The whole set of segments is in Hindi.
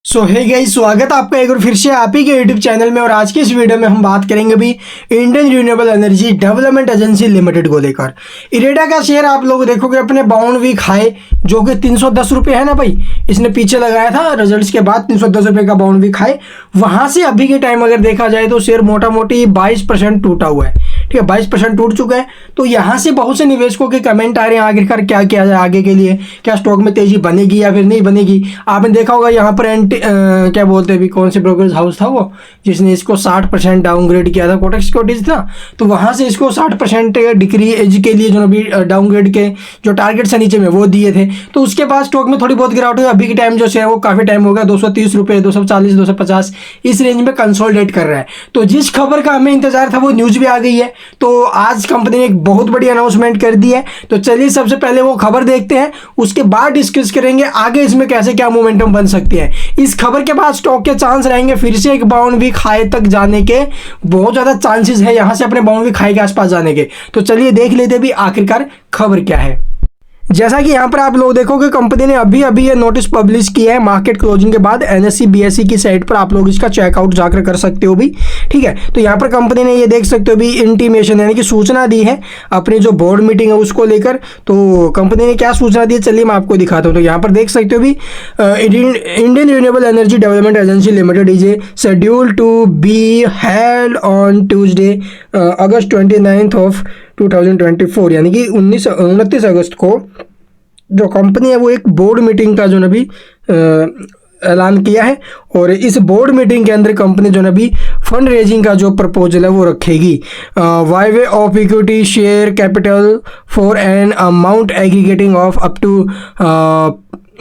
सो हे गाइस, स्वागत है आपका एक बार फिर से आप ही के यूट्यूब चैनल में। और आज की इस वीडियो में हम बात करेंगे भी Indian renewable energy development agency limited को लेकर। इरेडा का शेयर आप लोग देखोगे अपने 52 वीक हाई जो कि 310 रुपये है ना भाई, इसने पीछे लगाया था रिजल्ट्स के बाद 310 रुपये का 52 वीक हाई। वहां से अभी के टाइम अगर देखा जाए तो शेयर मोटा मोटी 22% टूटा हुआ है। ठीक है, 22% टूट चुका है। तो यहाँ से बहुत से निवेशकों के कमेंट आ रहे हैं आखिरकार क्या किया जाए आगे के लिए, क्या स्टॉक में तेजी बनेगी या फिर नहीं बनेगी। आपने देखा होगा यहाँ पर क्या बोलते हैं अभी कौन से ब्रोकरेज हाउस था वो जिसने इसको 60% डाउनग्रेड किया था, कोटक सिक्योरिटीज था। तो वहां से इसको 60% डिक्रीज के लिए जो अभी डाउनग्रेड के जो टारगेट्स है नीचे में वो दिए थे। तो उसके बाद स्टॉक में थोड़ी बहुत गिरावट हुई। अभी के टाइम जो शेयर वो काफी टाइम हो गया 230 रुपये, 240, 250 इस रेंज में कंसोलिडेट कर रहा है। तो जिस खबर का हमें इंतजार था वो न्यूज भी आ गई है। तो आज कंपनी ने एक बहुत बड़ी अनाउंसमेंट कर दी है। तो चलिए सबसे पहले वो खबर देखते हैं, उसके बाद डिस्कस करेंगे आगे इसमें कैसे क्या मोमेंटम बन सकती है। इस खबर के बाद स्टॉक के चांस रहेंगे फिर से एक 52 वीक हाई तक जाने के, बहुत ज्यादा चांसेस है यहां से अपने 52 वीक हाई के आसपास जाने के। तो चलिए देख लेते भी आखिरकार खबर क्या है। जैसा कि यहाँ पर आप लोग देखोगे कंपनी ने अभी अभी ये नोटिस पब्लिश किया है मार्केट क्लोजिंग के बाद एनएससी बीएससी की साइट पर, आप लोग इसका चेकआउट जाकर कर सकते हो भी। ठीक है, तो यहाँ पर कंपनी ने ये देख सकते हो भी इंटीमेशन यानी कि सूचना दी है अपनी जो बोर्ड मीटिंग है उसको लेकर। तो कंपनी ने क्या सूचना दी है चलिए मैं आपको दिखाता हूँ। तो यहाँ पर देख सकते हो भी Indian renewable energy development agency limited is a schedule to be held on Tuesday August 29 ऑफ 2024 यानी कि 29 अगस्त को जो कंपनी है वो एक बोर्ड मीटिंग का जो अभी ऐलान किया है। और इस बोर्ड मीटिंग के अंदर कंपनी जो अभी फंड रेजिंग का जो प्रपोजल है वो रखेगी by way of equity share capital for an amount aggregating of up to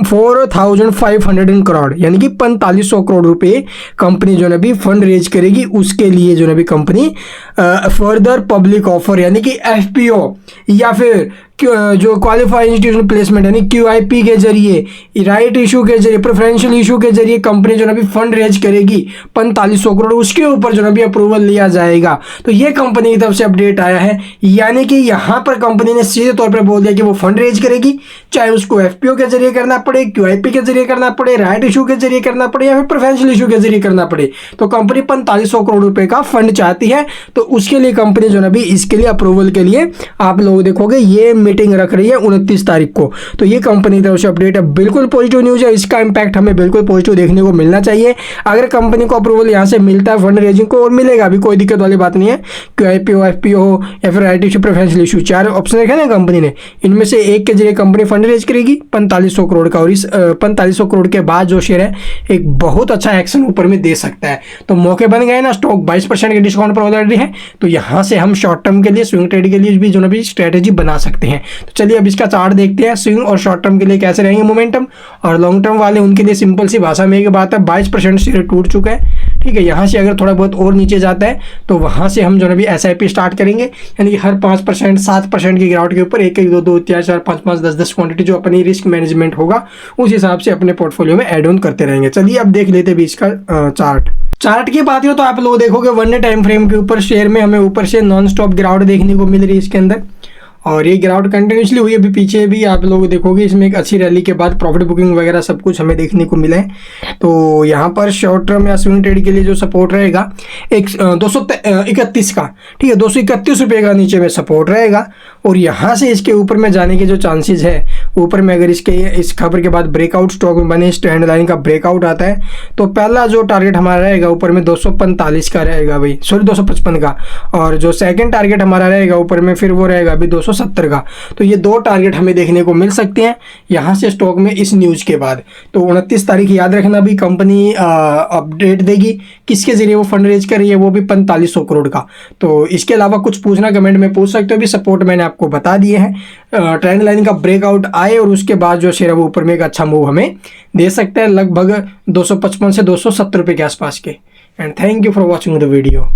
4,500 crore यानी कि 4500 करोड़ रुपए कंपनी जो है फंड रेज करेगी। उसके लिए जो है कंपनी फर्दर पब्लिक ऑफर यानी कि एफपीओ या फिर जो क्वालिफाइड इंस्टीट्यूशन प्लेसमेंट यानी क्यूआईपी के जरिए, राइट इशू के जरिए, प्रेफरेंशियल इशू के जरिए कंपनी जो है फंड रेज करेगी 4500 करोड़। उसके ऊपर जो है अप्रूवल लिया जाएगा। तो ये कंपनी की तरफ से अपडेट आया है, यानी कि यहाँ पर कंपनी ने सीधे तौर पर बोल दिया कि वो फंड रेज करेगी, चाहे उसको एफपीओ के जरिए करना पड़े, क्यूआईपी के जरिए करना पड़े, राइट इशू के जरिए करना पड़े या फिर प्रेफरेंशियल इशू के जरिए करना पड़े। तो कंपनी 4500 करोड़ रुपए का फंड चाहती है। तो उसके लिए कंपनी जो है इसके लिए अप्रूवल के लिए आप लोग देखोगे ये मीटिंग रख रही है 29 तारीख को। तो ये कंपनी की तरफ से अपडेट है, बिल्कुल पॉजिटिव न्यूज है। इसका इंपैक्ट हमें बिल्कुल पॉजिटिव देखने को मिलना चाहिए। अगर कंपनी को अप्रूवल यहां से मिलता है फंड रेजिंग को, और मिलेगा अभी कोई दिक्कत वाली बात नहीं है। क्यूआईपीओ, एफपीओ या फिर right issue, preferential issue, 4 option रखे ना कंपनी ने, इनमें से एक के जरिए कंपनी फंड रेज करेगी 4500 करोड़ का। और इस 4500 करोड़ के बाद जो शेयर है एक बहुत अच्छा एक्शन ऊपर में दे सकता है। तो मौके बन गए ना, स्टॉक 22% के डिस्काउंट पर ऑलरेडी है। तो यहां से हम शॉर्ट टर्म के लिए, स्विंग ट्रेड के लिए भी जो है स्ट्रेटेजी बना सकते हैं। तो चलिए अब इसका चार्ट देखते हैं, स्विंग और शॉर्ट टर्म के लिए कैसे रहेंगे मोमेंटम, और लॉन्ग टर्म वाले उनके लिए सिंपल सी भाषा में एक बात है 22% शेयर टूट चुका है। ठीक है, यहाँ से अगर थोड़ा बहुत और नीचे जाता है तो वहाँ से हम जो है एसआईपी स्टार्ट करेंगे, यानी कि हर 5%, 7% की गिरावट के ऊपर 1, 1, 2, 2, 3, 4, 5, 5, 10, 10 क्वांटिटी जो अपनी रिस्क मैनेजमेंट होगा उस हिसाब से अपने पोर्टफोलियो में एड ऑन करते रहेंगे। चलिए अब देख लेते हैं इसका चार्ट की बात हो तो आप लोग देखोगे 1 डे टाइम फ्रेम के ऊपर शेयर में हमें ऊपर से नॉन स्टॉप गिरावट देखने को मिल रही है इसके अंदर। और ये गिरावट कंटिन्यूसली हुई, अभी पीछे भी आप लोग देखोगे इसमें एक अच्छी रैली के बाद प्रॉफिट बुकिंग वगैरह सब कुछ हमें देखने को मिला है। तो यहाँ पर शॉर्ट टर्म या स्विंग ट्रेड के लिए जो सपोर्ट रहेगा एक 231 का, ठीक है, 231 रुपये का नीचे में सपोर्ट रहेगा। और यहाँ से इसके ऊपर में जाने के जो चांसेस है, ऊपर में अगर इस खबर के बाद ब्रेकआउट स्टॉक में बने, स्टैंड लाइन का ब्रेकआउट आता है तो पहला जो टारगेट हमारा रहेगा ऊपर में 245 का रहेगा भाई, सॉरी 255 का। और जो सेकंड टारगेट हमारा रहेगा ऊपर में फिर वो रहेगा अभी 270 का। तो ये 2 टारगेट हमें देखने को मिल सकते हैं यहाँ से स्टॉक में इस न्यूज के बाद। तो 29 तारीख याद रखना भी कंपनी अपडेट देगी किसके जरिए वो फंड रेज कर रही है, वो भी 4500 करोड़ का। तो इसके अलावा कुछ पूछना कमेंट में पूछ सकते हो भी। सपोर्ट मैंने आपको बता दिए हैं, ट्रेंड लाइन का ब्रेकआउट आए और उसके बाद जो शेयर है वो ऊपर में एक अच्छा मूव हमें दे सकता है लगभग 255 से 270 रुपये के आसपास के। And thank you for watching the video.